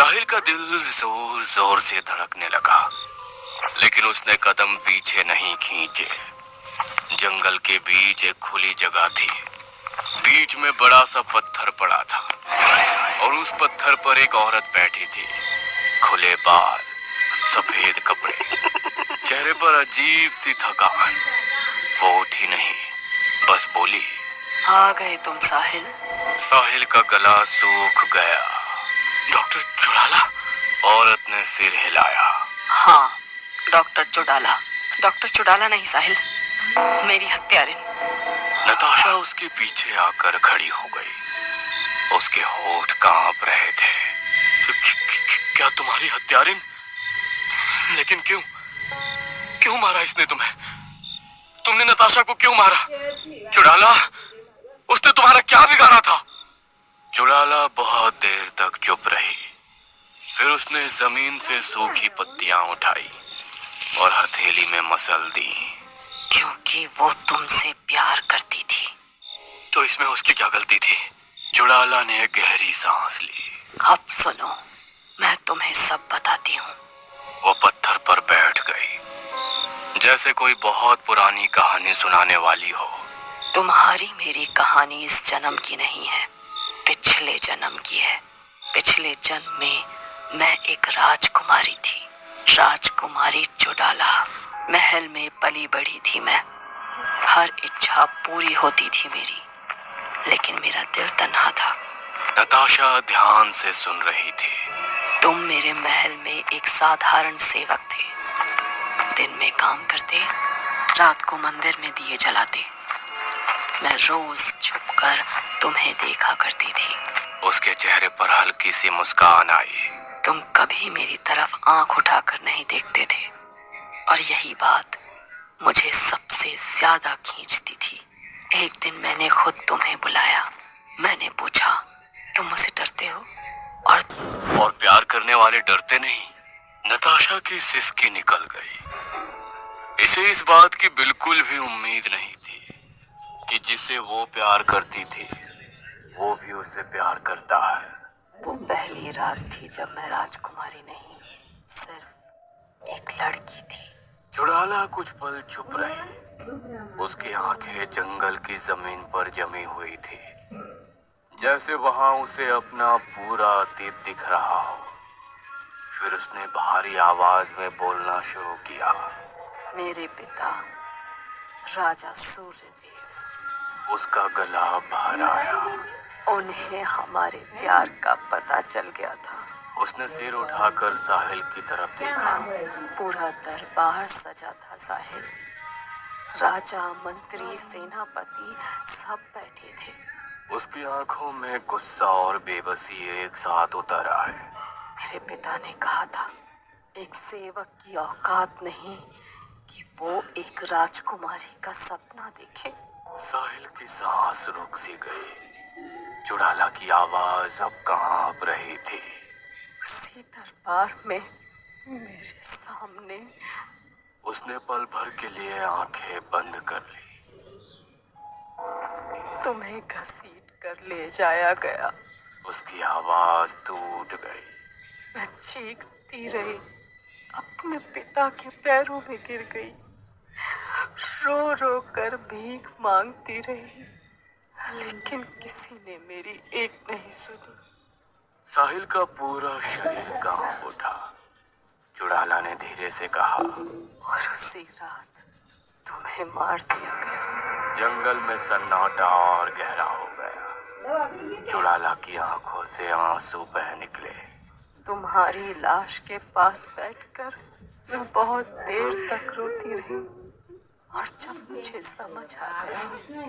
साहिल का दिल जोर जोर से धड़कने लगा, लेकिन उसने कदम पीछे नहीं खींचे। जंगल के बीच एक खुली जगह थी। बीच में बड़ा सा पत्थर पड़ा था और उस पत्थर पर एक औरत बैठी थी। खुले बाल, सफेद कपड़े, चेहरे पर अजीब सी थकान। वो उठी नहीं, बस बोली, आ गए तुम साहिल। साहिल का गला सूख गया। डॉक्टर चुड़ाला? औरत ने सिर हिलाया। हाँ, डॉक्टर चुड़ाला। डॉक्टर चुड़ाला नहीं साहिल, मेरी हत्यारिन। नताशा उसके पीछे आकर खड़ी हो गई। उसके होठ कांप रहे थे। क्या तुम्हारी हत्यारिन? लेकिन क्यों? क्यों मारा इसने तुम्हें? तुमने नताशा को क्यों मारा? चुड़ाला, उसने तुम्हारा क्या बिगाड़ा था? चुड़ाला बहुत देर तक चुप रही। फिर उसने जमीन से सूखी पत्तियां उठाई और हथेली में मसल दी। क्योंकि वो तुमसे प्यार करती थी। तो इसमें उसकी क्या गलती थी? चुड़ाला ने गहरी सांस ली। अब सुनो, मैं तुम्हें सब बताती हूँ। वो पत्थर पर बैठ गई, जैसे कोई बहुत पुरानी कहानी सुनाने वाली हो। तुम्हारी मेरी कहानी इस जन्म की नहीं है, पिछले जन्म की है। पिछले जन्म में मैं एक राजकुमारी थी, राजकुमारी चुड़ाला। महल में पली बड़ी थी मैं। हर इच्छा पूरी होती थी मेरी, लेकिन मेरा दिल तन्हा था। नताशा ध्यान से सुन रही थी। तुम मेरे महल में एक साधारण सेवक थे। दिन में काम करते, रात को मंदिर में दिए जलाते। मैं रोज छुपकर तुम्हें देखा करती थी। उसके चेहरे पर हल्की सी मुस्कान आई। तुम कभी मेरी तरफ आंख उठाकर नहीं देखते थे, और यही बात मुझे सबसे ज्यादा खींचती थी। एक दिन मैंने खुद तुम्हें बुलाया। मैंने पूछा, तुम मुझसे डरते हो? और प्यार करने वाले डरते नहीं। नताशा की सिसकी निकल गई। इसे इस बात की बिल्कुल भी उम्मीद नहीं थी कि जिसे वो प्यार करती थी वो भी उससे प्यार करता है। वो पहली रात थी जब मैं राजकुमारी नहीं, सिर्फ एक लड़की थी। चुड़ाला कुछ पल चुप रही। उसकी आंखें जंगल की जमीन पर जमी हुई थी, जैसे वहां उसे अपना पूरा अतीत दिख रहा हो। फिर उसने भारी आवाज में बोलना शुरू किया। मेरे पिता राजा सूर्यदेव। उसका गला भर आया। उन्हें हमारे प्यार का पता चल गया था। उसने सिर उठाकर साहिल की तरफ देखा। पूरा दरबार सजा था साहिल। राजा, मंत्री, सेनापति सब बैठे थे। उसकी आंखों में गुस्सा और बेबसी एक साथ उतर आए। मेरे पिता ने कहा था, एक सेवक की औकात नहीं कि वो एक राजकुमारी का सपना देखे। साहिल की सांस रुक सी गई। चुड़ाला की आवाज अब कांप रही थी। उसी दरबार में मेरे सामने उसने पल भर के लिए आंखें बंद कर ली। तुम्हें घसीट कर ले जाया गया। उसकी आवाज टूट गई। मैं चीखती रही, अपने पिता के पैरों में गिर गई, रो रो कर भीख मांगती रही, लेकिन किसी ने मेरी एक नहीं सुनी। साहिल का पूरा शरीर कांप उठा। चुड़ाला ने धीरे से कहा, और उसी रात तुम्हें मार दिया गया। जंगल में सन्नाटा और गहरा हो गया। चुड़ाला की आंखों से आंसू बह निकले। तुम्हारी लाश के पास बैठकर मैं बहुत देर तक रोती रही, और जब मुझे समझ आ गया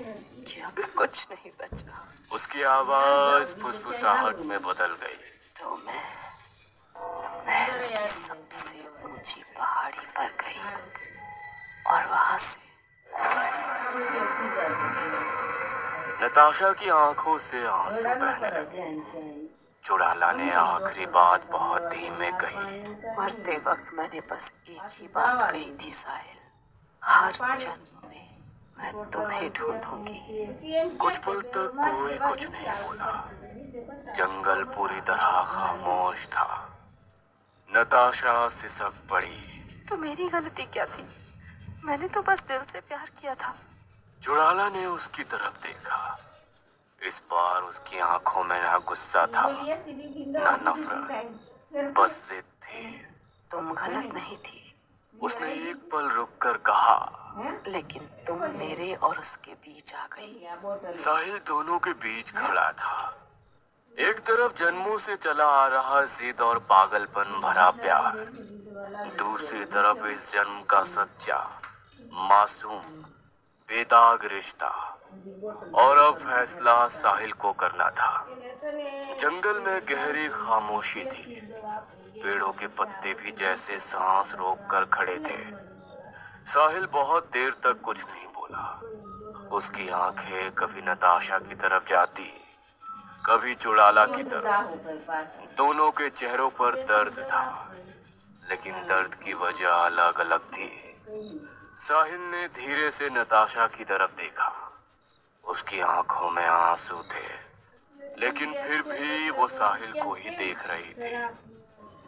कि अब कुछ नहीं बचा, उसकी आवाज फुसफुसाहट में बदल गई। तो मैं महल की सबसे ऊंची पहाड़ी पर गई, और वहां से नताशा की आंखों से आंसू बहने लगे। चुड़ाला ने आखिरी बात बहुत धीमे कही। मरते वक्त मैंने बस एक ही बात कही थी साहिल, हर जन्म में मैं तुम्हें ढूंढूंगी। कुछ पल तक कोई कुछ नहीं बोला। जंगल पूरी तरह खामोश था। नताशा सिसक पड़ी। तो मेरी गलती क्या थी? मैंने तो बस दिल से प्यार किया था। जुड़ाला ने उसकी तरफ देखा। इस बार उसकी आंखों में ना गुस्सा था, ना नफरत, बस जिद थी। तुम गलत नहीं थी, उसने एक पल रुककर कहा, लेकिन तुम मेरे और उसके बीच आ गई। साहिल दोनों के बीच खड़ा था। एक तरफ जन्मों से चला आ रहा जिद और पागलपन भरा प्यार, दूसरी तरफ इस जन्म का सच्चा, मासूम, बेदाग रिश्ता। और अब फैसला साहिल को करना था। जंगल में गहरी खामोशी थी। पेड़ों के पत्ते भी जैसे सांस रोक कर खड़े थे। साहिल बहुत देर तक कुछ नहीं बोला। उसकी आंखें कभी नताशा की तरफ जाती, कभी चुड़ाला की तरफ। दोनों के चेहरों पर दर्द था, लेकिन दर्द की वजह अलग अलग थी। साहिल ने धीरे से नताशा की तरफ देखा। उसकी आंखों में आंसू थे, लेकिन फिर भी वो साहिल को ही देख रही थी,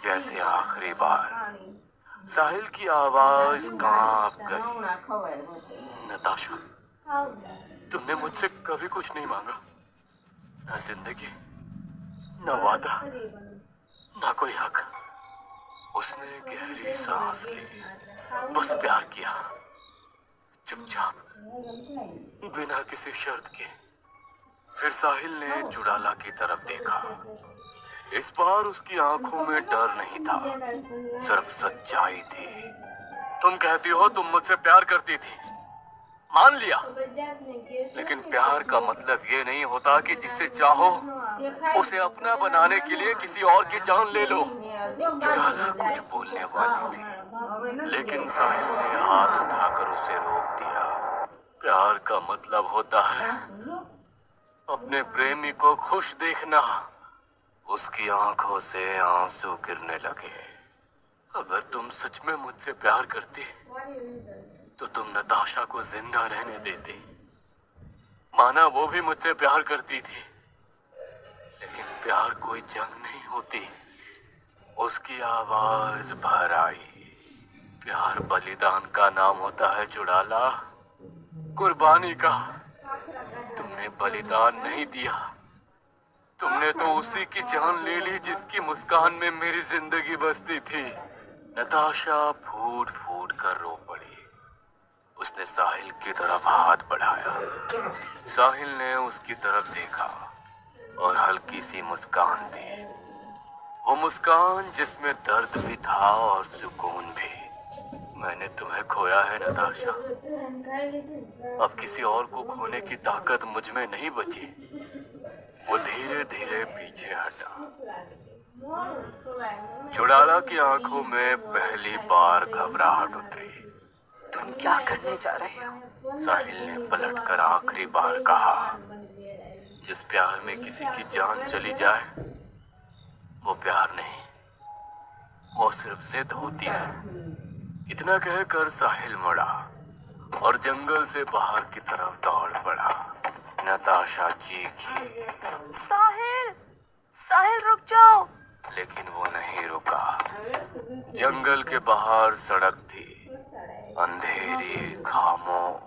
जैसे आखिरी बार। साहिल की आवाज कांप गई। नताशा, तुमने मुझसे कभी कुछ नहीं मांगा, न जिंदगी, न वादा, न कोई हक। उसने गहरी सांस ली, बस प्यार किया, चुपचाप, बिना किसी शर्त के। फिर साहिल ने चुड़ाला की तरफ देखा। इस बार उसकी आंखों में डर नहीं था, सिर्फ सच्चाई थी। तुम कहती हो तुम मुझसे प्यार करती थी, मान लिया, लेकिन प्यार का मतलब ये नहीं होता कि जिसे चाहो उसे अपना बनाने के लिए किसी और की जान ले लो। चुड़ाला कुछ बोलने वाली थी, लेकिन साहिल ने हाथ उठाकर उसे रोक दिया। प्यार का मतलब होता है अपने प्रेमी को खुश देखना। उसकी आंखों से आंसू गिरने लगे। अगर तुम सच में मुझसे प्यार करती तो तुम नताशा को जिंदा रहने देती। माना वो भी मुझसे प्यार करती थी, लेकिन प्यार कोई जंग नहीं होती। उसकी आवाज भर आई। प्यार बलिदान का नाम होता है चुड़ाला, कुर्बानी का। तुमने बलिदान नहीं दिया, तुमने तो उसी की जान ले ली जिसकी मुस्कान में मेरी जिंदगी बसती थी। नताशा फूट फूट कर रो पड़ी। उसने साहिल की तरफ हाथ बढ़ाया। साहिल ने उसकी तरफ देखा और हल्की सी मुस्कान दी। वो मुस्कान जिसमें दर्द भी था और सुकून भी। मैंने तुम्हें खोया है नताशा, अब किसी और को खोने की ताकत मुझ में नहीं बची। वो धीरे धीरे पीछे हटा। चुड़ाला की आंखों में पहली बार घबराहट उतरी। तुम क्या करने जा रहे हो? साहिल ने पलटकर आखिरी बार कहा। जिस प्यार में किसी की जान चली जाए वो प्यार नहीं, वो सिर्फ जिद होती है। इतना कहकर साहिल मुड़ा और जंगल से बाहर की तरफ दौड़ पड़ा। नताशा चीखी, साहिल, साहिल रुक जाओ। लेकिन वो नहीं रुका। जंगल के बाहर सड़क थी, अंधेरी, खामोश।